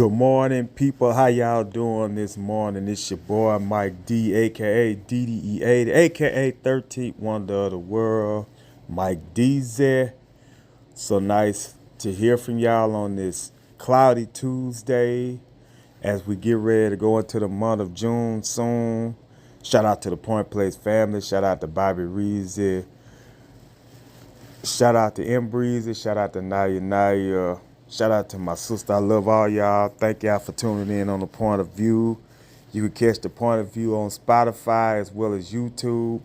Good morning, people. How y'all doing this morning? It's your boy Mike D, aka DDE80, aka 13th Wonder of the World, Mike DZ. So nice to hear from y'all on this cloudy Tuesday as we get ready to go into the month of June soon. Shout out to the Point Place family. Shout out to Bobby Reezy. Shout out to M Breezy. Shout out to Naya Naya. Shout out to my sister. I love all y'all. Thank y'all for tuning in on The Point of View. You can catch The Point of View on Spotify as well as YouTube.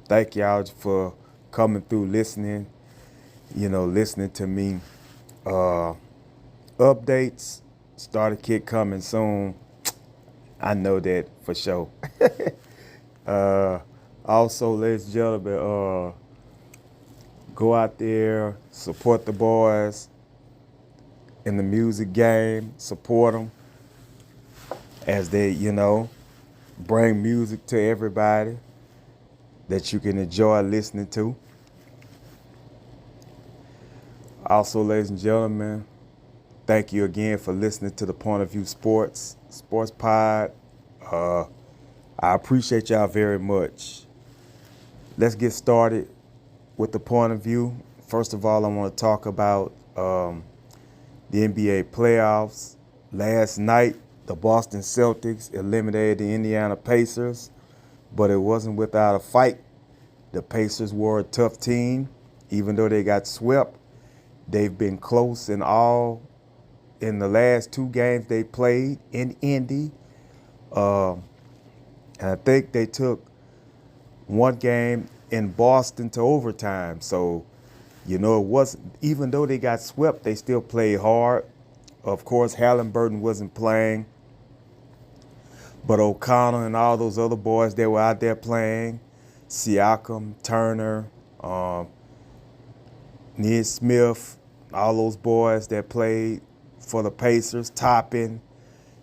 Thank y'all for coming through, listening, listening to me. Updates. Starter kit coming soon. I know that for sure. Also, ladies and gentlemen, go out there, support the boys in the music game, support them as they, bring music to everybody that you can enjoy listening to. Also, ladies and gentlemen, thank you again for listening to the Point of View Sports Pod. I appreciate y'all very much. Let's get started with the Point of View. First of all, I want to talk about the NBA playoffs. Last night, the Boston Celtics eliminated the Indiana Pacers, but it wasn't without a fight. The Pacers were a tough team. Even though they got swept, they've been close in the last two games they played in Indy. And I think they took one game in Boston to overtime. So, it wasn't, even though they got swept, they still played hard. Of course, Halliburton wasn't playing, but O'Connor and all those other boys that were out there playing, Siakam, Turner, Smith, all those boys that played for the Pacers, Toppin,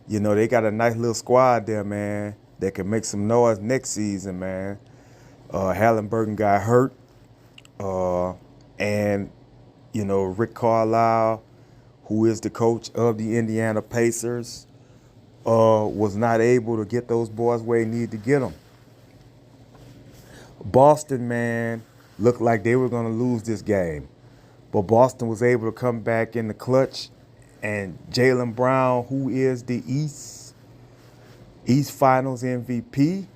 they got a nice little squad there, man, that can make some noise next season, man. Halliburton got hurt. And, Rick Carlisle, who is the coach of the Indiana Pacers, was not able to get those boys where he needed to get them. Boston, man, looked like they were going to lose this game. But Boston was able to come back in the clutch. And Jaylen Brown, who is the East Finals MVP,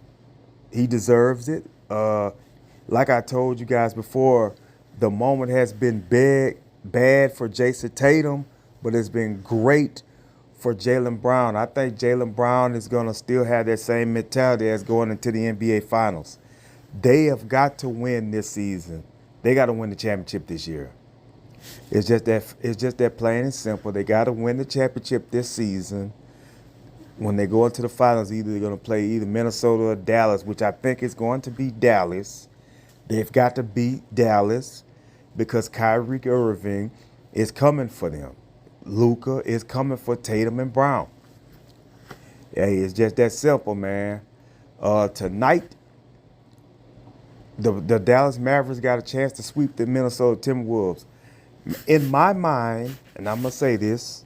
he deserves it. Like I told you guys before, the moment has been bad for Jason Tatum, but it's been great for Jaylen Brown. I think Jaylen Brown is going to still have that same mentality as going into the NBA Finals. They have got to win this season. They got to win the championship this year. It's just that plain and simple. They got to win the championship this season. When they go into the finals, either they're going to play either Minnesota or Dallas, which I think is going to be Dallas. They've got to beat Dallas because Kyrie Irving is coming for them. Luka is coming for Tatum and Brown. Hey, it's just that simple, man. Tonight, the Dallas Mavericks got a chance to sweep the Minnesota Timberwolves. In my mind, and I'm going to say this,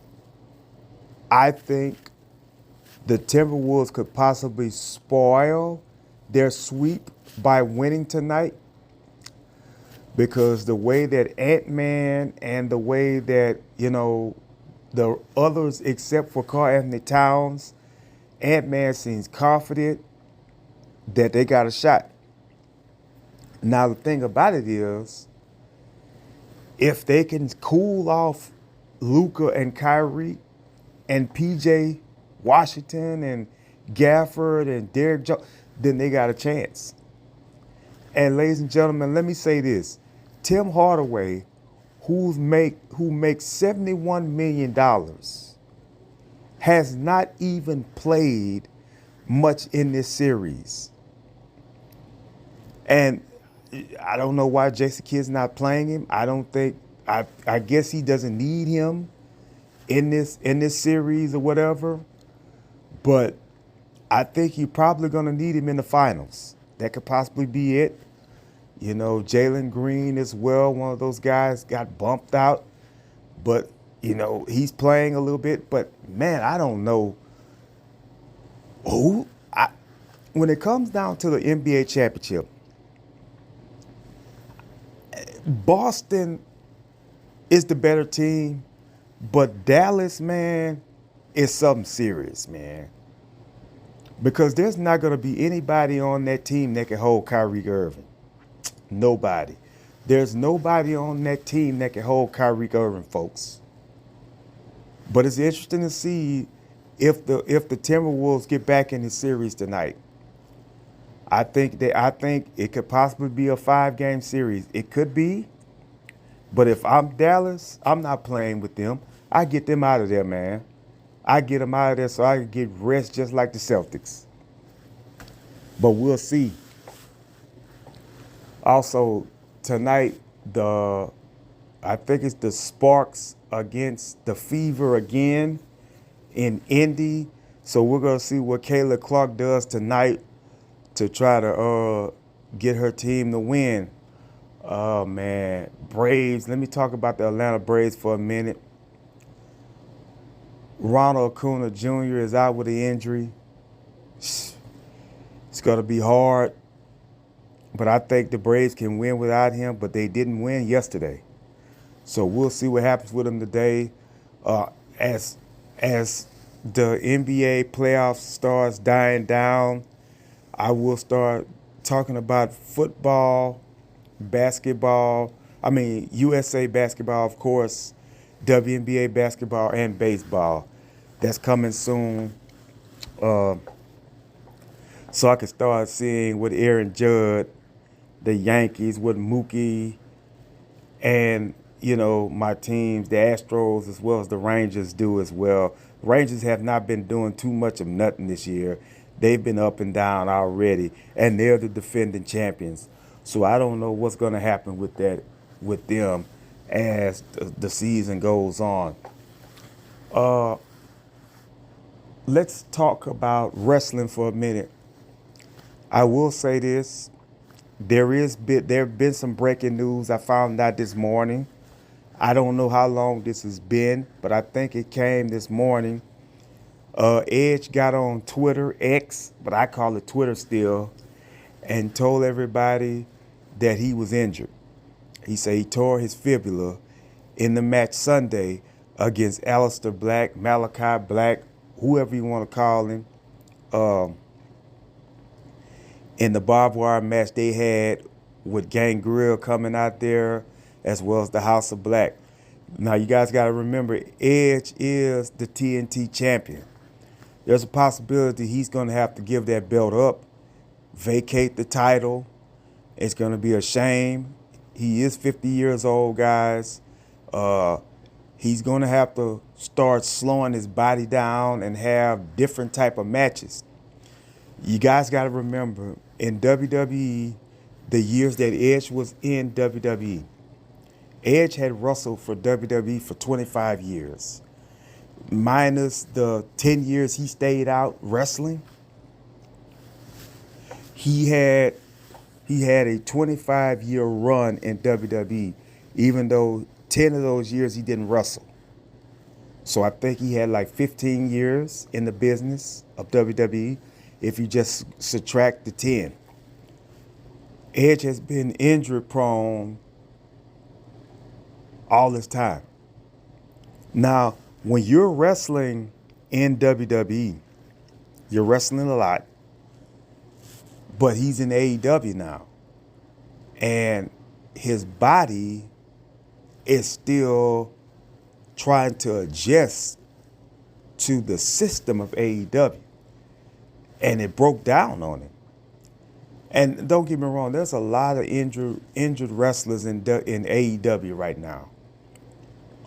I think the Timberwolves could possibly spoil their sweep by winning tonight, because the way that Ant-Man and the way that, the others except for Karl-Anthony Towns, Ant-Man seems confident that they got a shot. Now, the thing about it is, if they can cool off Luka and Kyrie and PJ Washington and Gafford and Derek Jones, then they got a chance. And ladies and gentlemen, let me say this. Tim Hardaway, who makes $71 million, has not even played much in this series. And I don't know why Jason Kidd's not playing him. I guess he doesn't need him in this series or whatever. But I think you're probably going to need him in the finals. That could possibly be it. Jalen Green as well, one of those guys got bumped out. But He's playing a little bit, but man, I don't know who. When it comes down to the NBA championship, Boston is the better team, but Dallas, man, is something serious, man. Because there's not going to be anybody on that team that can hold Kyrie Irving. Nobody. There's nobody on that team that can hold Kyrie Irving, folks. But it's interesting to see if the Timberwolves get back in the series tonight. I think it could possibly be a 5-game series. It could be, but if I'm Dallas, I'm not playing with them. I get them out of there, man. I get them out of there so I can get rest just like the Celtics. But we'll see. Also, tonight, I think it's the Sparks against the Fever again in Indy. So we're going to see what Kayla Clark does tonight to try to get her team to win. Oh, man. Braves. Let me talk about the Atlanta Braves for a minute. Ronald Acuna Jr. is out with an injury. It's going to be hard. But I think the Braves can win without him, but they didn't win yesterday. So we'll see what happens with them today. As the NBA playoffs starts dying down, I will start talking about football, basketball. USA basketball, of course, WNBA basketball, and baseball. That's coming soon. So I can start seeing with Aaron Judd, the Yankees, with Mookie, and, my teams, the Astros, as well as the Rangers do as well. Rangers have not been doing too much of nothing this year. They've been up and down already, and they're the defending champions. So I don't know what's going to happen with them as the season goes on. Let's talk about wrestling for a minute. I will say this. There have been some breaking news I found out this morning. I don't know how long this has been, but I think it came this morning. Edge got on Twitter, X, but I call it Twitter still, and told everybody that he was injured. He said he tore his fibula in the match Sunday against Aleister Black, Malachi Black, whoever you want to call him. In the barbed wire match they had with Gangrel coming out there, as well as the House of Black. Now, you guys got to remember, Edge is the TNT champion. There's a possibility he's going to have to give that belt up, vacate the title. It's going to be a shame. He is 50 years old, guys. He's going to have to start slowing his body down and have different type of matches. You guys got to remember, in WWE, the years that Edge was in WWE, Edge had wrestled for WWE for 25 years. Minus the 10 years he stayed out wrestling, he had a 25-year run in WWE, even though 10 of those years he didn't wrestle. So I think he had like 15 years in the business of WWE if you just subtract the 10. Edge has been injury prone all this time. Now, when you're wrestling in WWE, you're wrestling a lot, but he's in AEW now. And his body is still trying to adjust to the system of AEW. And it broke down on him. And don't get me wrong, there's a lot of injured wrestlers in AEW right now.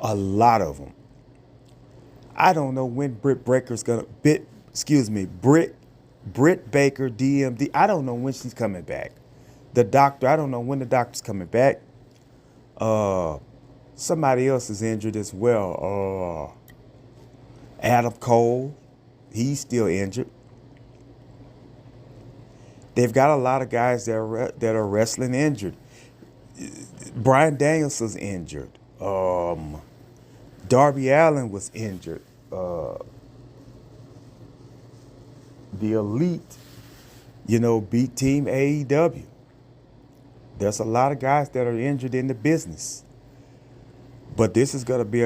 A lot of them. I don't know when Britt Baker, DMD, I don't know when she's coming back. The doctor, I don't know when the doctor's coming back. Somebody else is injured as well. Adam Cole, he's still injured. They've got a lot of guys that are wrestling injured. Bryan Danielson's injured. Darby Allin was injured. The Elite, beat Team AEW. There's a lot of guys that are injured in the business, but this is gonna be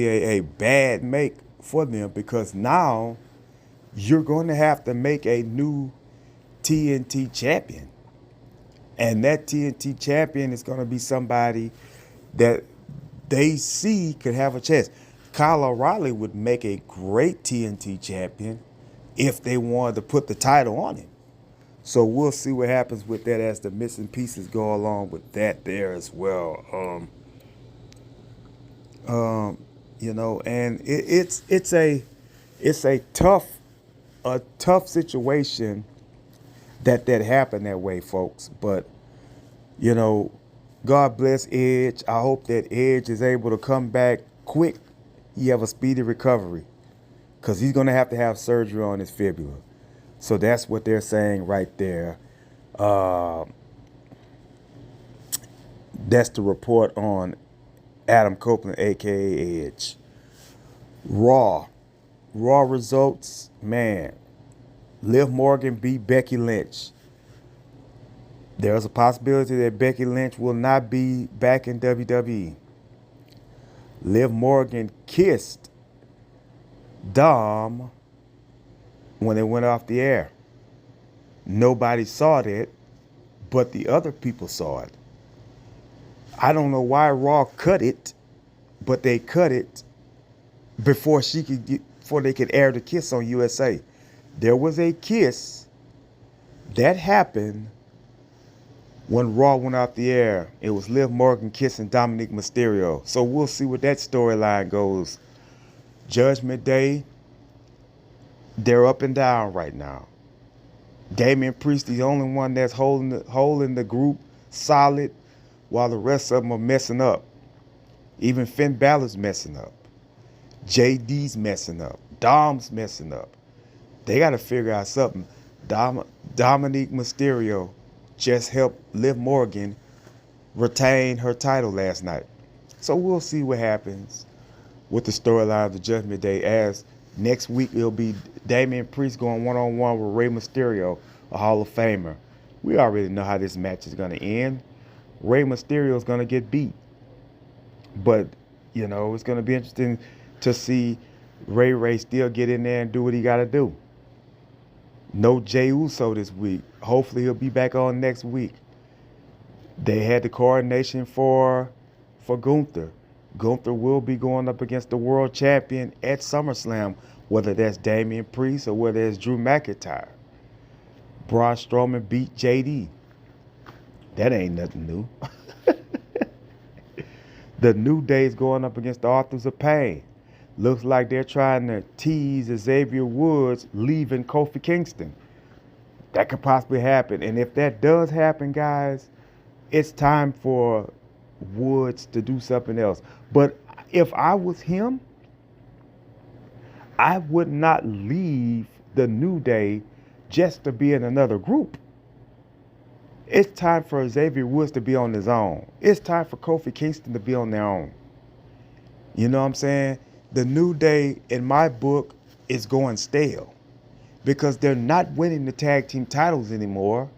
a bad make for them, because now you're going to have to make a new TNT champion, and that TNT champion is going to be somebody that they see could have a chance. Kyle O'Reilly would make a great TNT champion if they wanted to put the title on him. So we'll see what happens with that as the missing pieces go along with that there as well. And it's a tough situation that happened that way, folks. But God bless Edge. I hope that Edge is able to come back quick. He have a speedy recovery, because he's going to have surgery on his fibula. So that's what they're saying right there. That's the report on Adam Copeland, a.k.a. Edge. Raw results, man. Liv Morgan beat Becky Lynch. There's a possibility that Becky Lynch will not be back in WWE. Liv Morgan kissed Dom when it went off the air. Nobody saw that, but the other people saw it. I don't know why Raw cut it, but they cut it before they could air the kiss on USA. There was a kiss that happened when Raw went off the air. It was Liv Morgan kissing Dominic Mysterio. So we'll see what that storyline goes. Judgment Day, they're up and down right now. Damian Priest, the only one that's holding the group solid, while the rest of them are messing up. Even Finn Balor's messing up. JD's messing up. Dom's messing up. They got to figure out something. Dominic Mysterio just helped Liv Morgan retain her title last night. So we'll see what happens with the storyline of the Judgment Day, as next week it'll be Damian Priest going one-on-one with Rey Mysterio, a Hall of Famer. We already know how this match is going to end. Rey Mysterio is going to get beat. But, it's going to be interesting to see Ray still get in there and do what he got to do. No Jey Uso this week. Hopefully he'll be back on next week. They had the coronation for Gunther. Gunther will be going up against the world champion at SummerSlam, whether that's Damian Priest or whether it's Drew McIntyre. Braun Strowman beat JD. That ain't nothing new. The New Day's going up against the Authors of Pain. Looks like they're trying to tease Xavier Woods leaving Kofi Kingston. That could possibly happen. And if that does happen, guys, it's time for Woods to do something else. But if I was him, I would not leave the New Day just to be in another group. It's time for Xavier Woods to be on his own. It's time for Kofi Kingston to be on their own. You know what I'm saying? The New Day, in my book, is going stale, because they're not winning the tag team titles anymore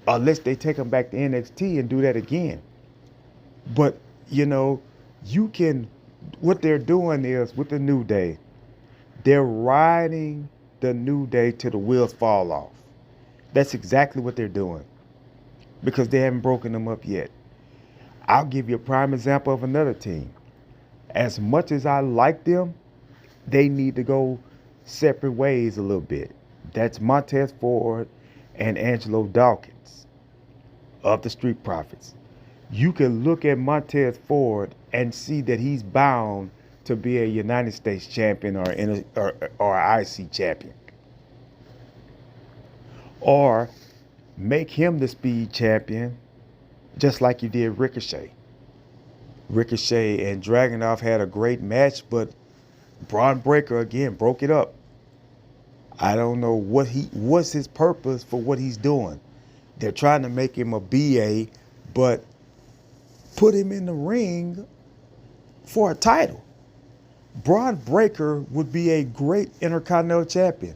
unless they take them back to NXT and do that again. But, what they're doing is, with the New Day, they're riding the New Day till the wheels fall off. That's exactly what they're doing, because they haven't broken them up yet. I'll give you a prime example of another team. As much as I like them, they need to go separate ways a little bit. That's Montez Ford and Angelo Dawkins of the Street Profits. You can look at Montez Ford and see that he's bound to be a United States champion or an IC champion. Or make him the speed champion, just like you did Ricochet. Ricochet and Dragunov had a great match, but Braun Breaker again broke it up. I don't know what's his purpose for what he's doing. They're trying to make him a BA, but put him in the ring for a title. Braun Breaker would be a great Intercontinental Champion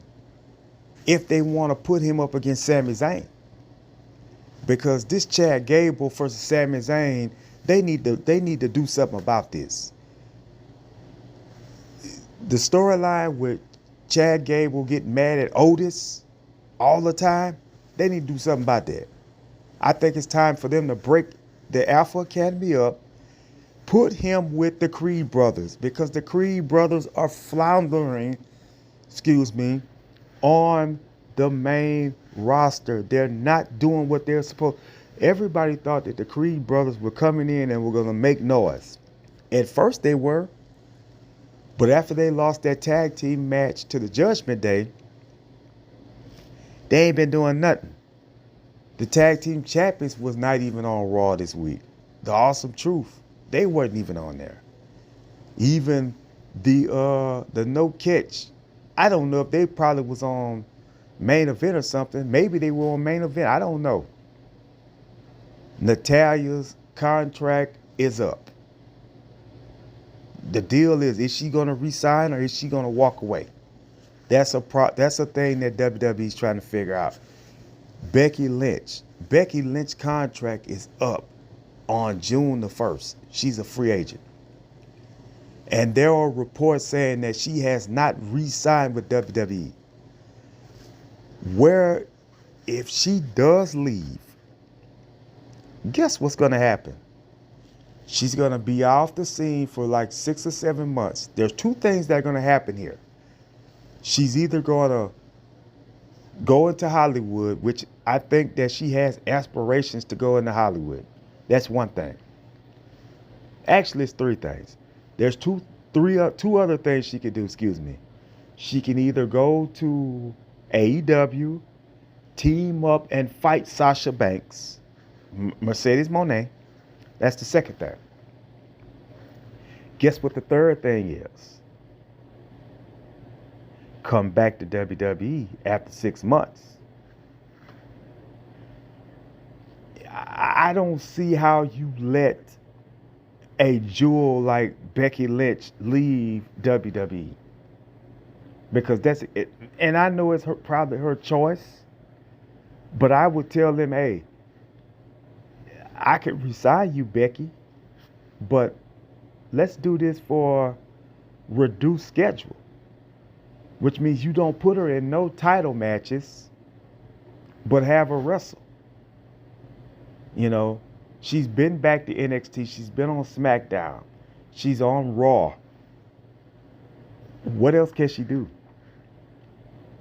if they want to put him up against Sami Zayn. Because this Chad Gable versus Sami Zayn, they need to do something about this. The storyline with Chad Gable getting mad at Otis all the time, they need to do something about that. I think it's time for them to break the Alpha Academy up, put him with the Creed brothers, because the Creed brothers are floundering, on the main roster. They're not doing what they're supposed. Everybody thought that the Creed brothers were coming in and were going to make noise. At first they were, but after they lost that tag team match to the Judgment Day, they ain't been doing nothing. The tag team champions was not even on Raw this week. The Awesome Truth, they weren't even on there. Even the No Catch, I don't know if they probably was on Main Event or something. Maybe they were on Main Event. I don't know. Natalia's contract is up. The deal is she going to resign or is she going to walk away? That's a thing that WWE's trying to figure out. Becky Lynch contract is up on June the 1st. She's a free agent. And there are reports saying that she has not re-signed with WWE. Where, if she does leave, guess what's going to happen? She's going to be off the scene for like 6 or 7 months. There's two things that are going to happen here. She's either going to go into Hollywood, which I think that she has aspirations to go into Hollywood. That's one thing. Actually, it's three things. There's two other things she could do, She can either go to AEW, team up and fight Sasha Banks, Mercedes Moné. That's the second thing. Guess what the third thing is? Come back to WWE after 6 months. I don't see how you let a jewel like Becky Lynch leave WWE. Because that's it. And I know it's probably her choice. But I would tell them, hey, I could resign you, Becky, but let's do this for reduced schedule, which means you don't put her in no title matches, but have her wrestle. You know, she's been back to NXT. She's been on SmackDown. She's on Raw. What else can she do?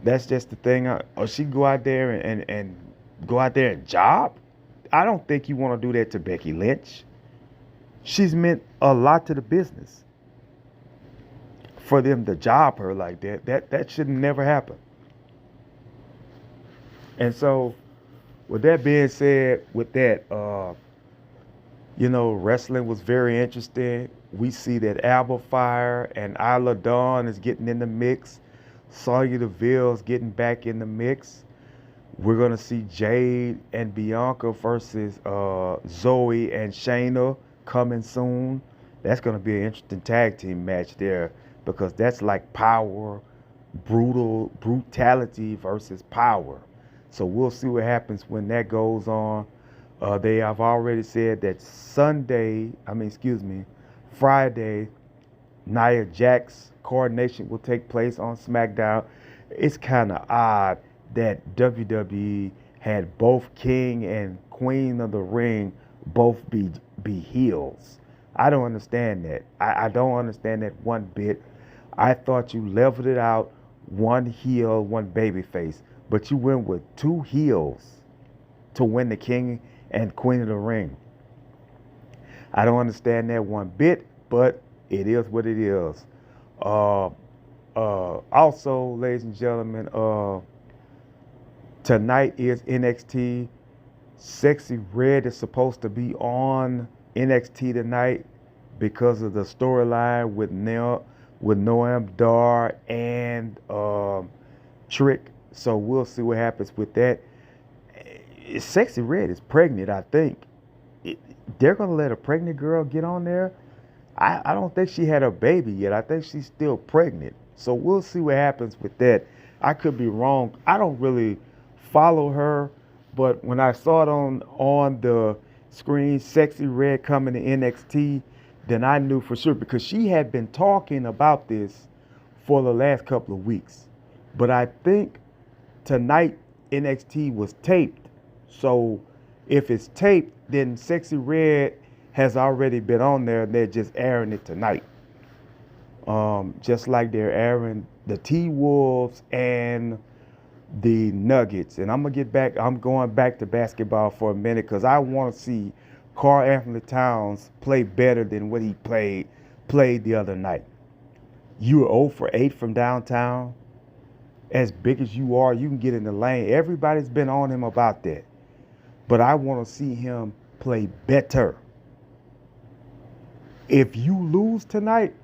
That's just the thing. Or she go out there and go out there and job? I don't think you want to do that to Becky Lynch. She's meant a lot to the business. For them to job her like that should never happen. And so, with that being said, wrestling was very interesting. We see that Alba Fire and Isla Dawn is getting in the mix. Sonya Deville's getting back in the mix. We're going to see Jade and Bianca versus Zoe and Shayna coming soon. That's going to be an interesting tag team match there, because that's like brutality versus power. So we'll see what happens when that goes on. They have already said that Friday, Nia Jax's coronation will take place on SmackDown. It's kind of odd that WWE had both King and Queen of the Ring both be heels. I don't understand that. I don't understand that one bit. I thought you leveled it out, one heel, one babyface, but you went with two heels to win the King and Queen of the Ring. I don't understand that one bit, but it is what it is. Also, ladies and gentlemen, tonight is NXT. Sexy Red is supposed to be on NXT tonight because of the storyline with Noam Dar and Trick. So we'll see what happens with that. Sexy Red is pregnant, I think. They're going to let a pregnant girl get on there I don't think she had a baby yet. I think she's still pregnant. So we'll see what happens with that. I could be wrong. I don't really follow her, but when I saw it on the screen, Sexy Red coming to NXT, then I knew for sure because she had been talking about this for the last couple of weeks. But I think tonight NXT was taped. So if it's taped, then Sexy Red has already been on there and they're just airing it tonight. Just like they're airing the T-Wolves and the Nuggets. And I'm going back to basketball for a minute because I want to see Karl Anthony Towns play better than what he played the other night. You were 0 for 8 from downtown. As big as you are, you can get in the lane. Everybody's been on him about that. But I want to see him play better. If you lose tonight,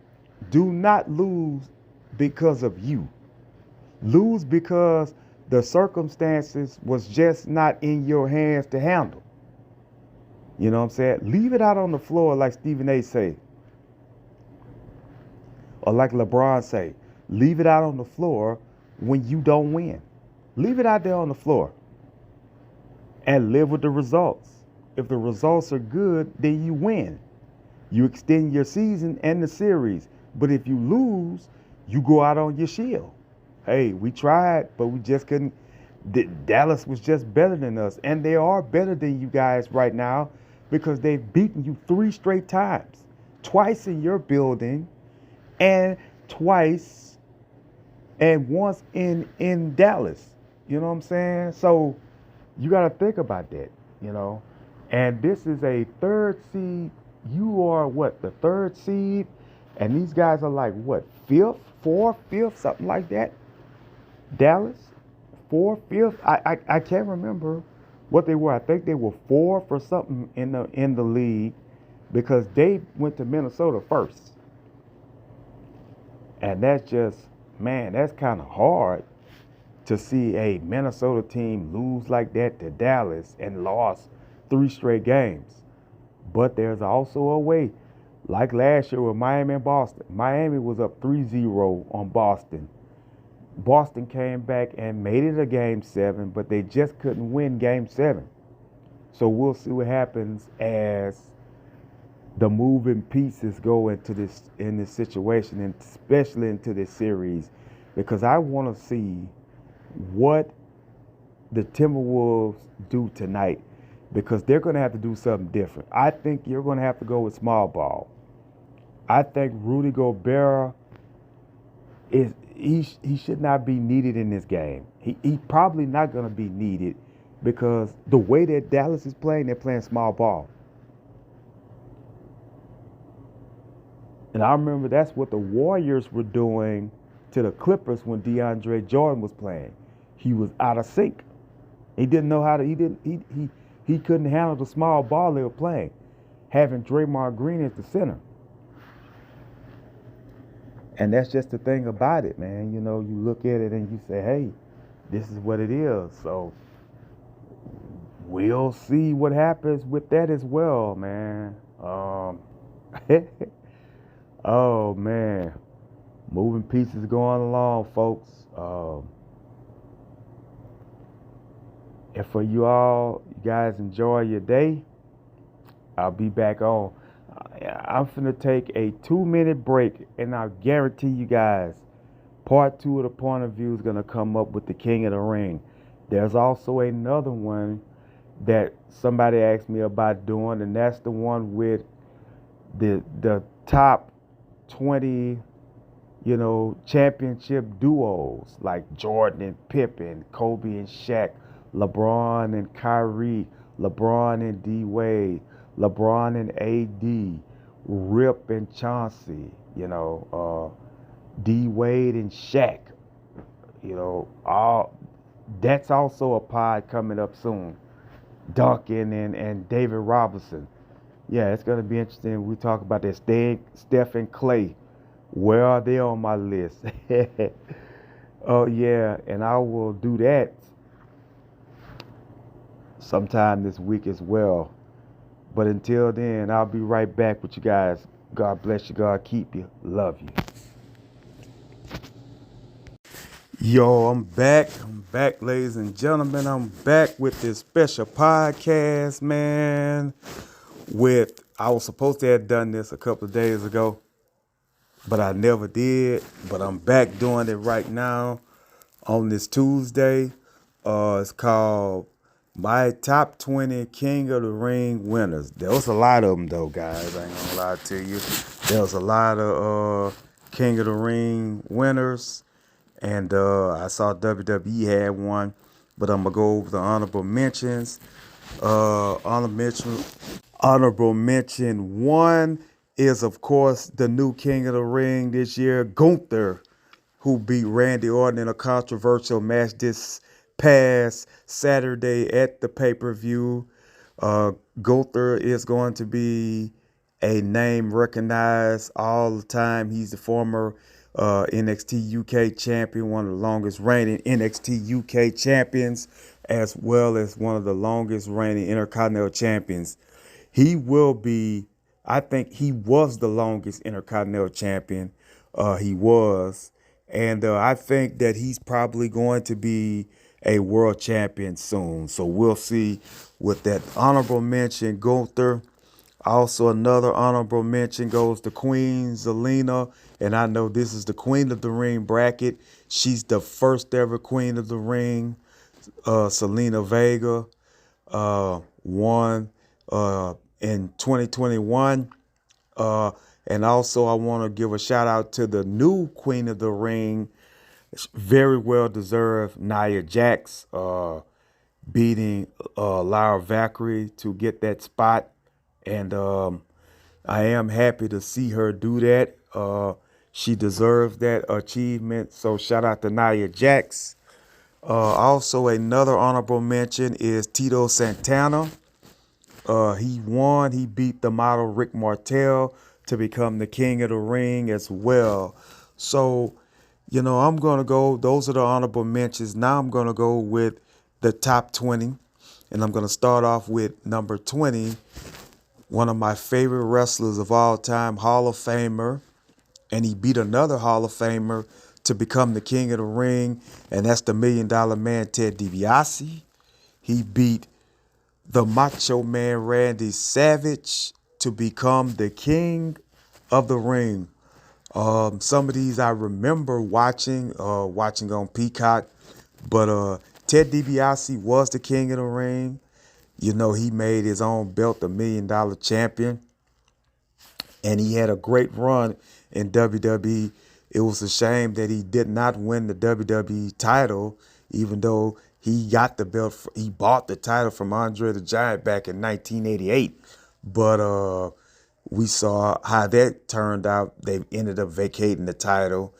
do not lose because of you. Lose because the circumstances was just not in your hands to handle. You know what I'm saying? Leave it out on the floor like Stephen A. say. Or like LeBron say. Leave it out on the floor when you don't win. Leave it out there on the floor. And live with the results. If the results are good, then you win. You extend your season and the series. But if you lose, you go out on your shield. Hey, we tried, but we just couldn't. Dallas was just better than us. And they are better than you guys right now because they've beaten you 3 straight times. Twice in your building and twice and once in Dallas. You know what I'm saying? So you got to think about that, you know. And this is a 3rd seed. You are what, the 3rd seed? And these guys are like, what, 5th, 4th, 5th, something like that? Dallas, 4th, 5th? I can't remember what they were. I think they were 4th or something in the league because they went to Minnesota first. And that's just, man, that's kind of hard to see a Minnesota team lose like that to Dallas and lost 3 straight games. But there's also a way, like last year with Miami and Boston. Miami was up 3-0 on Boston. Boston came back and made it a Game 7, but they just couldn't win Game 7. So we'll see what happens as the moving pieces go into this situation, and especially into this series, because I want to see what the Timberwolves do tonight, because they're going to have to do something different. I think you're going to have to go with small ball. I think Rudy Gobert he should not be needed in this game. He probably not going to be needed because the way that Dallas is playing, they're playing small ball. And I remember that's what the Warriors were doing to the Clippers when DeAndre Jordan was playing. He was out of sync. He didn't know how to. He couldn't handle the small ball they were playing, having Draymond Green as the center. And that's just the thing about it, man. You know, you look at it and you say, hey, this is what it is. So we'll see what happens with that as well, man. Oh, man. Moving pieces going along, folks. And for you all, you guys enjoy your day. I'll be back on. I'm finna take a 2-minute break, and I guarantee you guys, part 2 of the point of view is gonna come up with the King of the Ring. There's also another one that somebody asked me about doing, and that's the one with the top 20, you know, championship duos like Jordan and Pippen, Kobe and Shaq, LeBron and Kyrie, LeBron and D Wade, LeBron and AD, Rip and Chauncey, you know, D Wade and Shaq, you know, all that's also a pod coming up soon. Duncan and David Robinson. Yeah, it's gonna be interesting. We talk about that. Steph and Clay. Where are they on my list? Oh yeah, and I will do that sometime this week as well. But until then, I'll be right back with you guys. God bless you. God keep you. Love you. Yo, I'm back. I'm back, ladies and gentlemen. I'm back with this special podcast, man. I was supposed to have done this a couple of days ago, but I never did. But I'm back doing it right now on this Tuesday. It's called My Top 20 King of the Ring Winners. There was a lot of them, though, guys. I ain't gonna lie to you. There was a lot of King of the Ring winners. And I saw WWE had one, but I'm gonna go over the honorable mentions. Honorable mention one is, of course, the new King of the Ring this year, Gunther, who beat Randy Orton in a controversial match this past Saturday at the pay-per-view. Uh, Gunther is going to be a name recognized all the time. He's the former NXT UK champion, one of the longest reigning NXT UK champions, as well as one of the longest reigning Intercontinental champions. He will be, I think he was the longest Intercontinental champion. He was. And I think that he's probably going to be a world champion soon. So we'll see with that honorable mention, Gunther. Also, another honorable mention goes to Queen Zelina. And I know this is the Queen of the Ring bracket. She's the first ever Queen of the Ring. Selena Vega won in 2021. And also, I want to give a shout out to the new Queen of the Ring. It's very well deserved, Nia Jax, beating Lyra Valkyrie to get that spot. And I am happy to see her do that. She deserves that achievement. So shout out to Nia Jax. Also, another honorable mention is Tito Santana. He won. He beat the model Rick Martel to become the King of the Ring as well. So, I'm going to go. Those are the honorable mentions. Now I'm going to go with the top 20. And I'm going to start off with number 20, one of my favorite wrestlers of all time, Hall of Famer. And he beat another Hall of Famer to become the King of the Ring. And that's the $1 Million Man, Ted DiBiase. He beat the Macho Man Randy Savage to become the King of the Ring. Some of these I remember watching on Peacock, but Ted DiBiase was the King of the Ring. He made his own belt the $1 Million champion, and he had a great run in WWE. It was a shame that he did not win the WWE title, even though he got the belt. He bought the title from Andre the Giant back in 1988. But we saw how that turned out. They ended up vacating the title,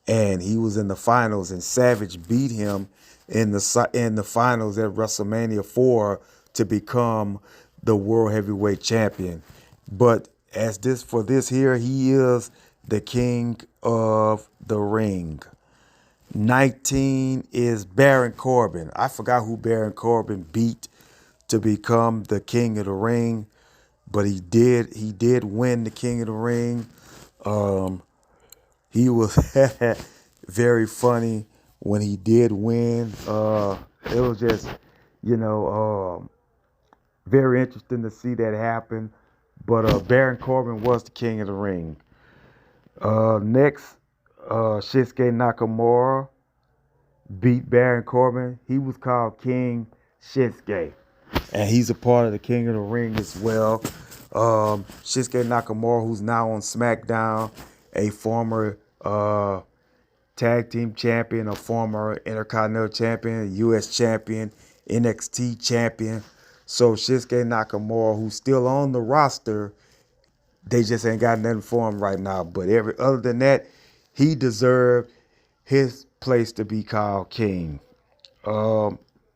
and he was in the finals, and Savage beat him in the finals at WrestleMania 4 to become the World Heavyweight Champion. But for this here, he is the King of the Ring. 19 is Baron Corbin. I forgot who Baron Corbin beat to become the King of the Ring, but he did win the King of the Ring. He was very funny when he did win. It was just, very interesting to see that happen. But Baron Corbin was the King of the Ring. Next, Shinsuke Nakamura beat Baron Corbin. He was called King Shinsuke, and he's a part of the King of the Ring as well. Shinsuke Nakamura, who's now on SmackDown, a former tag team champion, a former Intercontinental champion, U.S. champion, NXT champion. So Shinsuke Nakamura, who's still on the roster, they just ain't got nothing for him right now. But other than that, he deserved his place to be called king.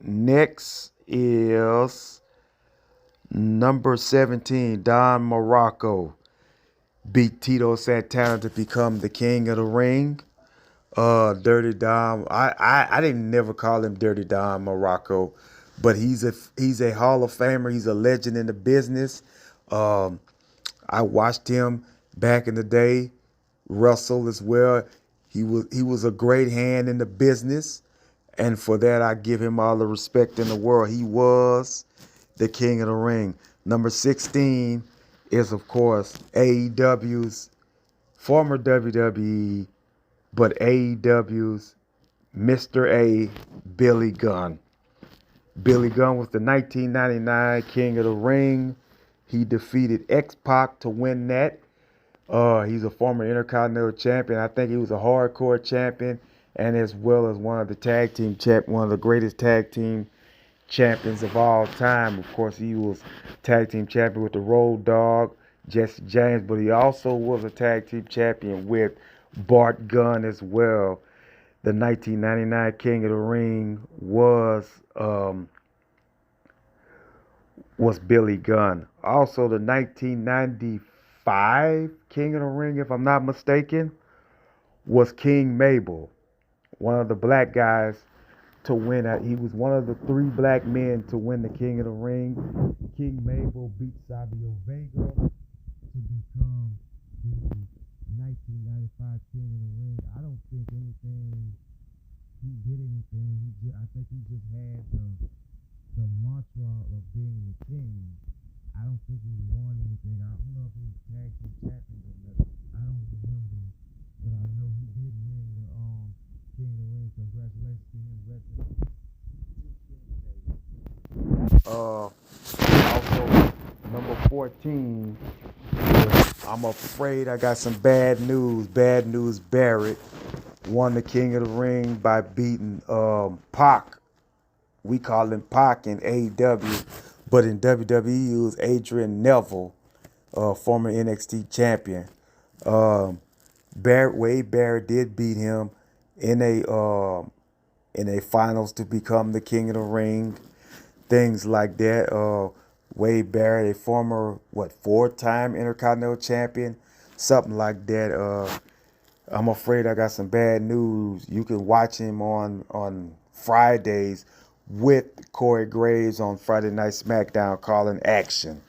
Next is number 17, Don Morocco beat Tito Santana to become the King of the Ring. Dirty Dom. I didn't never call him Dirty Dom Morocco, but he's a Hall of Famer. He's a legend in the business. I watched him back in the day, Russell as well. He was a great hand in the business, and for that I give him all the respect in the world. He was the king of the ring. Number 16 is of course AEW's former WWE, but AEW's Mr. A, Billy Gunn. Billy Gunn was the 1999 King of the Ring. He defeated X-Pac to win that. He's a former Intercontinental Champion. I think he was a hardcore champion, and as well as one of the one of the greatest tag team champions of all time. Of course, he was tag team champion with the Road Dogg, Jesse James, but he also was a tag team champion with Bart Gunn as well. The 1999 King of the Ring was Billy Gunn. Also, the 1995 King of the Ring, if I'm not mistaken, was King Mabel, one of the black guys to win. He was one of the three black men to win the King of the Ring. King Mabel beat Savio Vega to become the 1995 King of the Ring. I don't think he did anything. I think he just had the mantra of being the king. I don't think he won anything. I don't know if he was tag team champion or not. I don't remember, but I know he did win the King of the Ring. Congratulations to him. Also number 14. I'm afraid I got some bad news. Bad news. Barrett won the King of the Ring by beating Pac. We call him Pac in AEW, but in WWE, it was Adrian Neville, former NXT champion. Wade Barrett did beat him in a finals to become the King of the Ring. Things like that. Wade Barrett, a former 4-time Intercontinental champion, something like that. I'm afraid I got some bad news. You can watch him on Fridays with Corey Graves on Friday Night SmackDown calling action.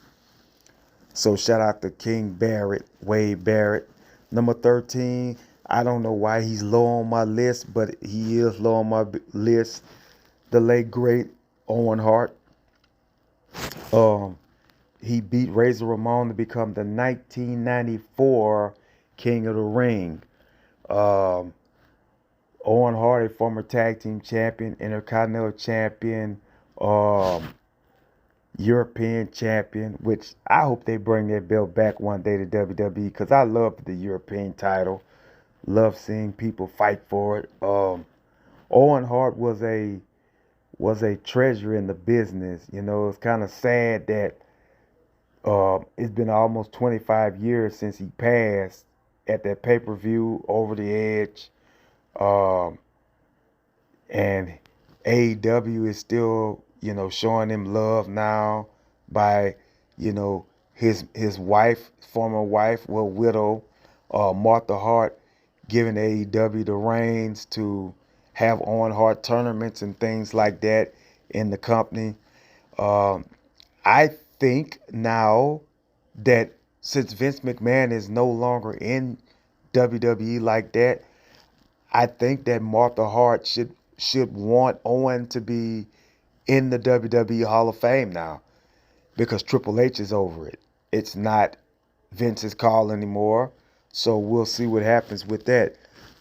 So shout out to King Barrett, Wade Barrett. Number 13, I don't know why he's low on my list, but he is low on my list. The late great Owen Hart. He beat Razor Ramon to become the 1994 King of the Ring. Owen Hart, a former tag team champion, Intercontinental champion, European champion, which I hope they bring that belt back one day to WWE because I love the European title. Love seeing people fight for it. Owen Hart was a treasure in the business. You know, it's kind of sad that it's been almost 25 years since he passed at that pay-per-view Over the Edge. And AEW is still, showing him love now by, his wife, former wife, widow, Martha Hart, giving AEW the reins to have Owen Hart tournaments and things like that in the company. I think now that since Vince McMahon is no longer in WWE like that, I think that Martha Hart should want Owen to be in the WWE Hall of Fame now because Triple H is over it. It's not Vince's call anymore. So we'll see what happens with that.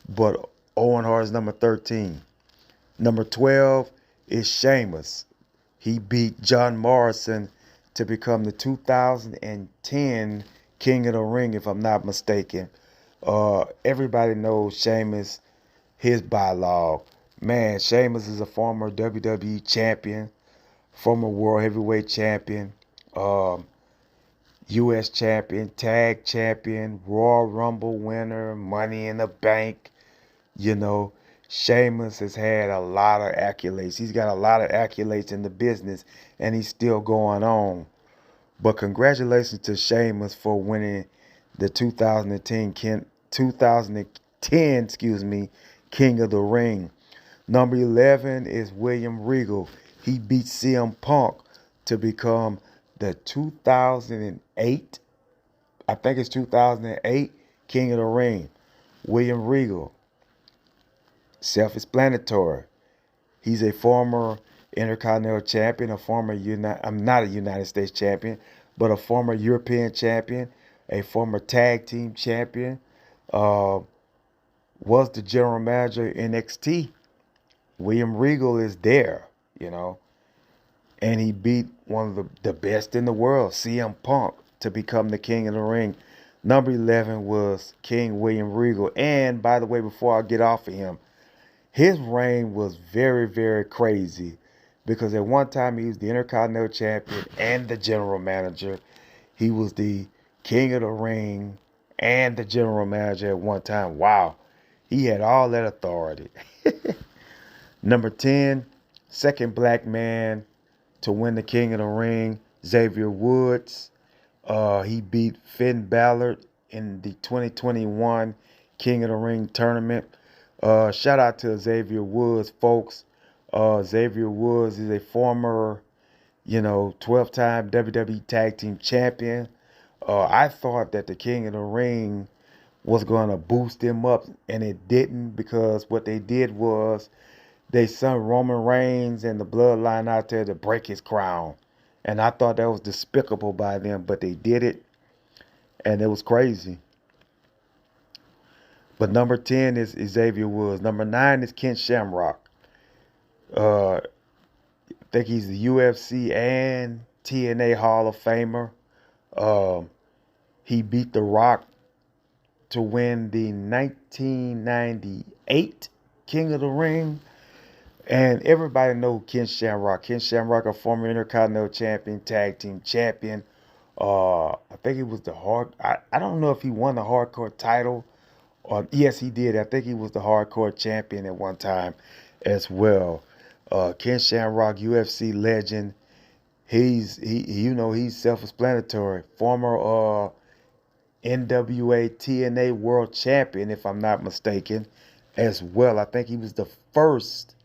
But Owen Hart is number 13. Number 12 is Sheamus. He beat John Morrison to become the 2010 King of the Ring, if I'm not mistaken. Everybody knows Sheamus, his bylaw. Man, Sheamus is a former WWE champion, former World Heavyweight champion, U.S. champion, tag champion, Royal Rumble winner, Money in the Bank. You know, Sheamus has had a lot of accolades. He's got a lot of accolades in the business, and he's still going on. But congratulations to Sheamus for winning the 2010, King of the Ring. Number 11 is William Regal. He beat CM Punk to become the 2008 I think it's 2008, King of the Ring, William Regal. Self-explanatory. He's a former Intercontinental Champion, a former I'm not a United States champion, but a former European champion, a former tag team champion. Uh, was the general manager NXT. William Regal is there, you know, and he beat one of the best in the world, CM Punk, to become the King of the Ring. Number 11 was King William Regal. And by the way, before I get off of him, his reign was very, very crazy because at one time he was the Intercontinental Champion and the General Manager. He was the King of the Ring and the General Manager at one time. Wow. He had all that authority. Number 10, second black man to win the King of the Ring, Xavier Woods. He beat Finn Balor in the 2021 King of the Ring tournament. Shout out to Xavier Woods, folks. Xavier Woods is a former, 12-time WWE Tag Team Champion. I thought that the King of the Ring was going to boost him up, and it didn't, because what they did was they sent Roman Reigns and the Bloodline out there to break his crown. And I thought that was despicable by them, but they did it, and it was crazy. But number 10 is Xavier Woods. Number 9 is Ken Shamrock. I think he's the UFC and TNA Hall of Famer. He beat The Rock to win the 1998 King of the Ring. And everybody knows Ken Shamrock. Ken Shamrock, a former Intercontinental Champion, Tag Team Champion. I think he was I don't know if he won the hardcore title. Yes, he did. I think he was the hardcore champion at one time as well. Ken Shamrock, UFC legend. He's self-explanatory. Former NWA TNA World Champion, if I'm not mistaken, as well. I think he was the first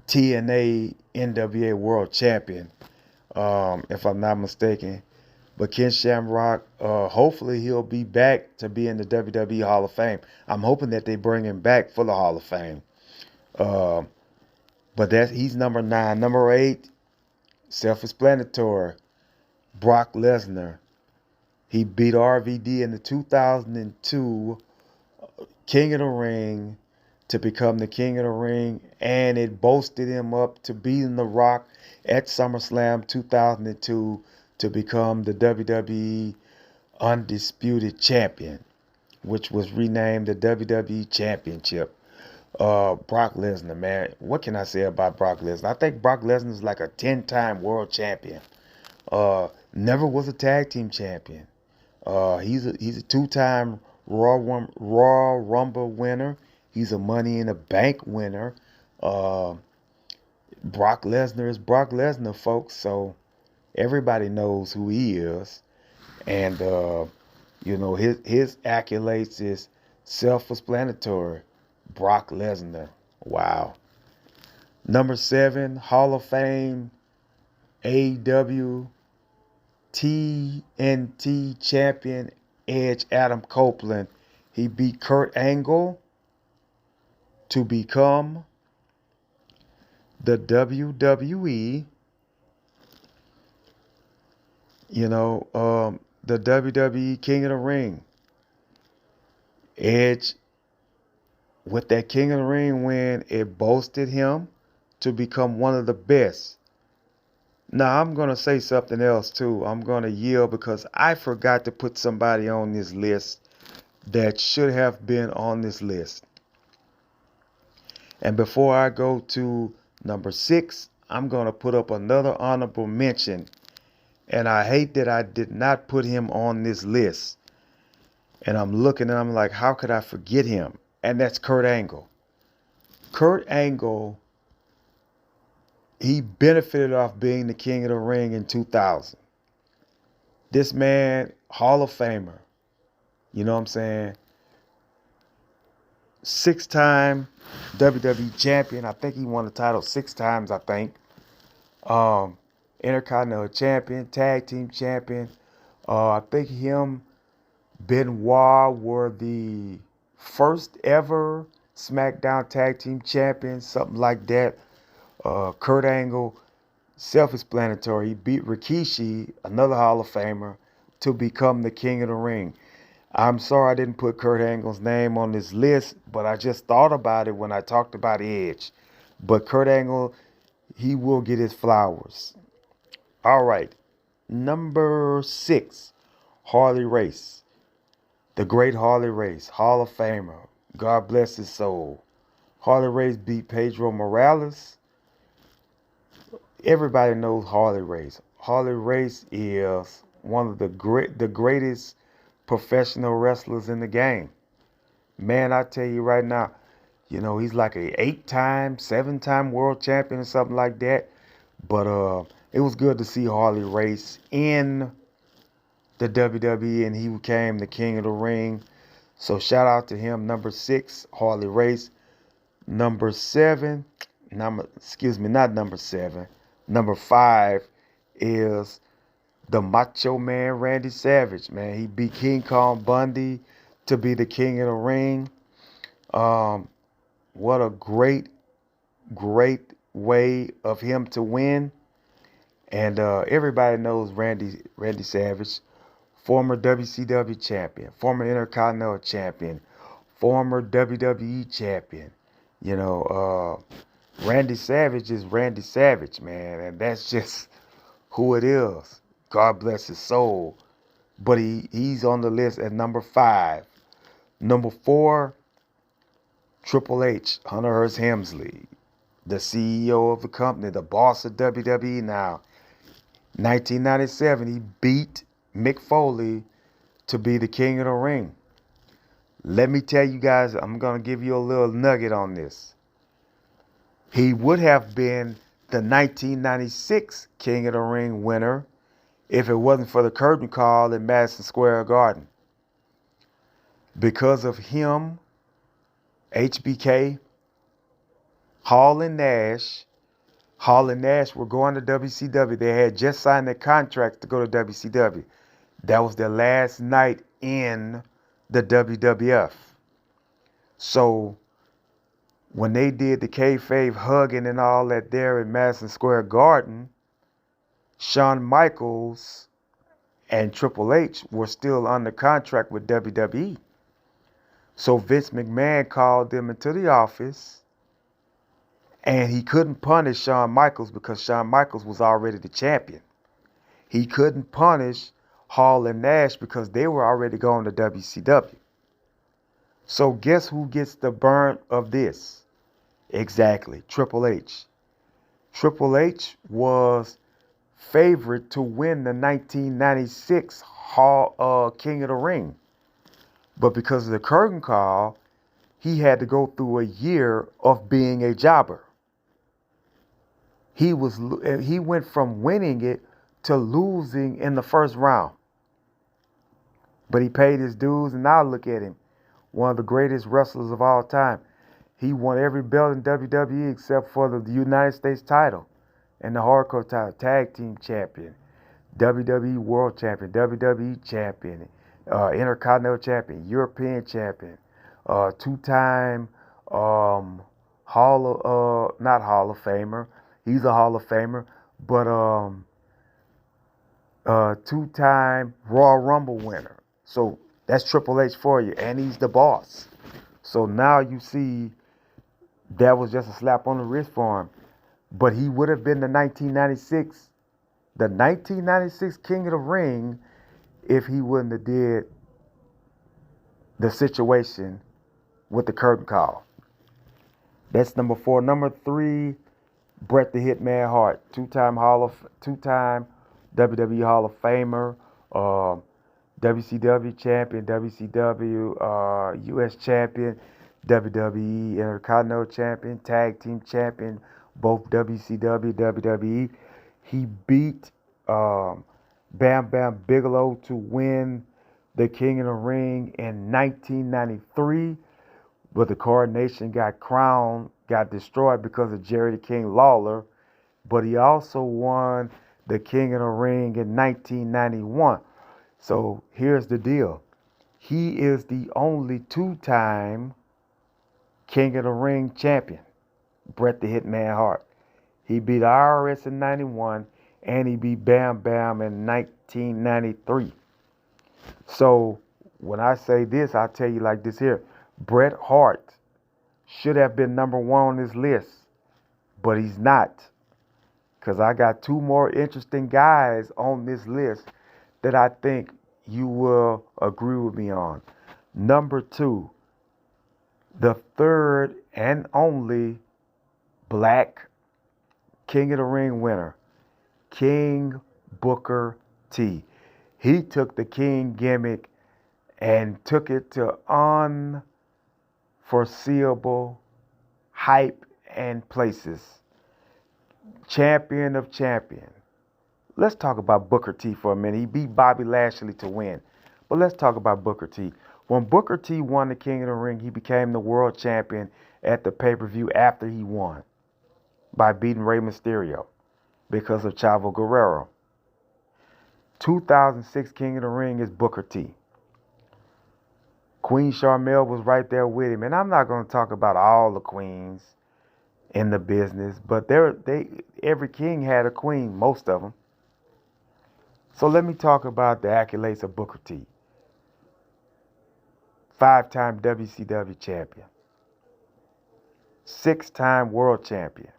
TNA NWA World Champion, if I'm not mistaken. But Ken Shamrock, hopefully he'll be back to be in the WWE Hall of Fame. I'm hoping that they bring him back for the Hall of Fame. But he's number 9. Number 8, self-explanatory, Brock Lesnar. He beat RVD in the 2002 King of the Ring to become the King of the Ring, and it boasted him up to beating The Rock at SummerSlam 2002 to become the WWE Undisputed Champion, which was renamed the WWE Championship. Brock Lesnar, man, what can I say about Brock Lesnar? I think Brock Lesnar is like a 10-time world champion. Never was a tag team champion. He's a 2-time Raw Rumble winner. He's a Money in the Bank winner. Brock Lesnar is Brock Lesnar, folks. So everybody knows who he is, and his accolades is self-explanatory. Brock Lesnar. Wow. Number 7, Hall of Fame, AEW TNT champion Edge Adam Copeland. He beat Kurt Angle to become the WWE, the WWE King of the Ring. Edge, with that King of the Ring win, it boasted him to become one of the best. Now, I'm going to say something else, too. I'm going to yield because I forgot to put somebody on this list that should have been on this list. And before I go to number 6, I'm going to put up another honorable mention. And I hate that I did not put him on this list. And I'm looking and I'm like, how could I forget him? And that's Kurt Angle. Kurt Angle, he benefited off being the King of the Ring in 2000. This man, Hall of Famer. You know what I'm saying? 6-time WWE champion. I think he won the title 6 times, I think. Intercontinental champion, tag team champion, I think him, Benoit were the first ever SmackDown Tag Team Champions, something like that. Kurt Angle, self-explanatory. He beat Rikishi, another Hall of Famer, to become the King of the Ring. I'm sorry I didn't put Kurt Angle's name on this list, but I just thought about it when I talked about Edge. But Kurt Angle, he will get his flowers. All right. Number 6, Harley Race. The great Harley Race, Hall of Famer. God bless his soul. Harley Race beat Pedro Morales. Everybody knows Harley Race. Harley Race is one of the greatest professional wrestlers in the game. Man, I tell you right now, he's like a 8-time, 7-time world champion or something like that. But it was good to see Harley Race in the WWE, and he became the King of the Ring. So shout out to him. Number 6, Harley Race. Number 7, not number 7. Number 5 is the Macho Man Randy Savage. Man, he beat King Kong Bundy to be the King of the Ring. What a great way of him to win. And everybody knows Randy Savage, former WCW champion, former Intercontinental champion, former WWE champion. Randy Savage is Randy Savage, man, and that's just who it is. God bless his soul. But he's on the list at number 5. Number 4, Triple H, Hunter Hearst Helmsley, the CEO of the company, the boss of WWE now. 1997, he beat Mick Foley to be the King of the Ring. Let me tell you guys, I'm going to give you a little nugget on this. He would have been the 1996 King of the Ring winner if it wasn't for the curtain call in Madison Square Garden. Because of him, HBK, Hall and Nash were going to WCW. They had just signed their contracts to go to WCW. That was their last night in the WWF. So when they did the kayfabe hugging and all that there in Madison Square Garden, Shawn Michaels and Triple H were still under contract with WWE. So Vince McMahon called them into the office, and he couldn't punish Shawn Michaels because Shawn Michaels was already the champion. He couldn't punish Hall and Nash because they were already going to WCW. So guess who gets the burn of this? Exactly, Triple H. Triple H was favored to win the 1996 King of the Ring. But because of the curtain call, he had to go through a year of being a jobber. He went from winning it to losing in the first round. But he paid his dues, and now look at him. One of the greatest wrestlers of all time. He won every belt in WWE except for the United States title and the hardcore title. Tag team champion, WWE world champion, WWE champion, Intercontinental champion, European champion, 2-time not Hall of Famer. He's a Hall of Famer, but 2-time Royal Rumble winner. So that's Triple H for you, and he's the boss. So now you see that was just a slap on the wrist for him. But he would have been the 1996 King of the Ring if he wouldn't have did the situation with the curtain call. That's number 4. Number 3, Bret the Hitman Hart, 2-time WWE Hall of Famer, WCW champion, WCW US champion, WWE Intercontinental champion, tag team champion, both WCW, WWE. He beat Bam Bam Bigelow to win the King of the Ring in 1993, but the coronation got destroyed because of Jerry the King Lawler. But he also won the King of the Ring in 1991. So here's the deal. He is the only two-time King of the Ring champion, Bret the Hitman Hart. He beat IRS in 91 and he beat Bam Bam in 1993. So when I say this, I tell you like this here. Bret Hart should have been number one on this list, but he's not. Because I got two more interesting guys on this list that I think you will agree with me on. Number two, the third and only black King of the Ring winner, King Booker T. He took the King gimmick and took it to unforeseeable hype and places. Champion of champions. Let's talk about Booker T for a minute. He beat Bobby Lashley to win. But let's talk about Booker T. When Booker T won the King of the Ring, he became the world champion at the pay-per-view after he won by beating Rey Mysterio because of Chavo Guerrero. 2006 King of the Ring is Booker T. Queen Sharmell was right there with him. And I'm not going to talk about all the queens in the business, but every king had a queen, most of them. So let me talk about the accolades of Booker T. 5-time WCW champion. 6-time world champion.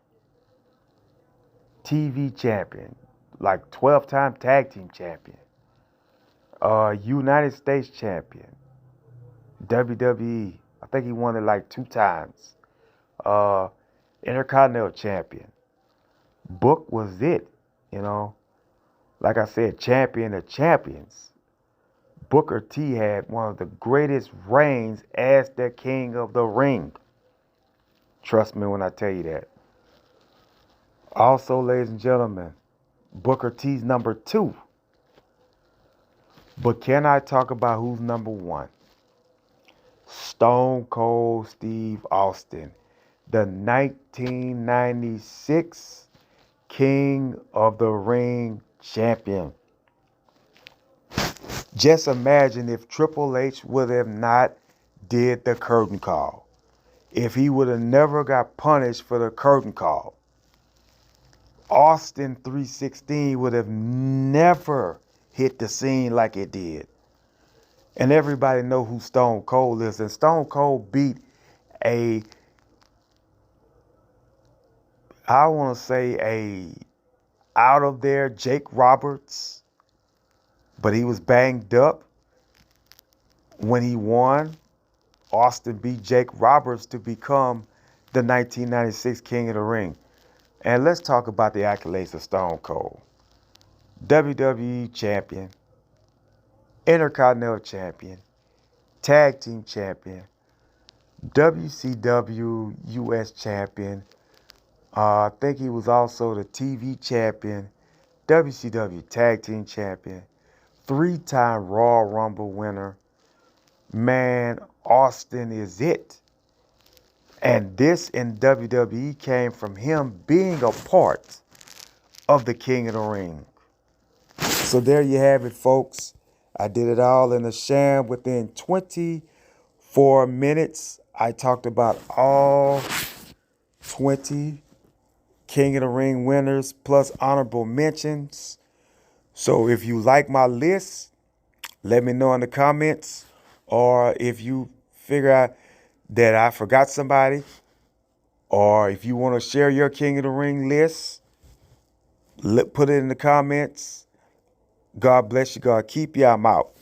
TV champion. Like 12-time tag team champion. United States champion. WWE. I think he won it like 2 times. Intercontinental champion. Book was it, you know. Like I said, champion of champions. Booker T had one of the greatest reigns as the King of the Ring. Trust me when I tell you that. Also, ladies and gentlemen, Booker T's number 2. But can I talk about who's number 1? Stone Cold Steve Austin, the 1996 King of the Ring champion. Just imagine if Triple H would have not did the curtain call. If he would have never got punished for the curtain call. Austin 316 would have never hit the scene like it did. And everybody know who Stone Cold is. And Stone Cold beat a out of there Jake Roberts. But he was banged up when he won. Austin beat Jake Roberts to become the 1996 King of the Ring. And let's talk about the accolades of Stone Cold. WWE champion, Intercontinental champion, tag team champion, WCW US champion. I think he was also the TV champion, WCW tag team champion, 3-time Royal Rumble winner. Man, Austin is it. And this in WWE came from him being a part of the King of the Ring. So there you have it, folks. I did it all in a sham within 24 minutes. I talked about all 20 King of the Ring winners plus honorable mentions. So if you like my list, let me know in the comments. Or if you figure out that I forgot somebody, or if you want to share your King of the Ring list, put it in the comments. God bless you. God keep you. I'm out.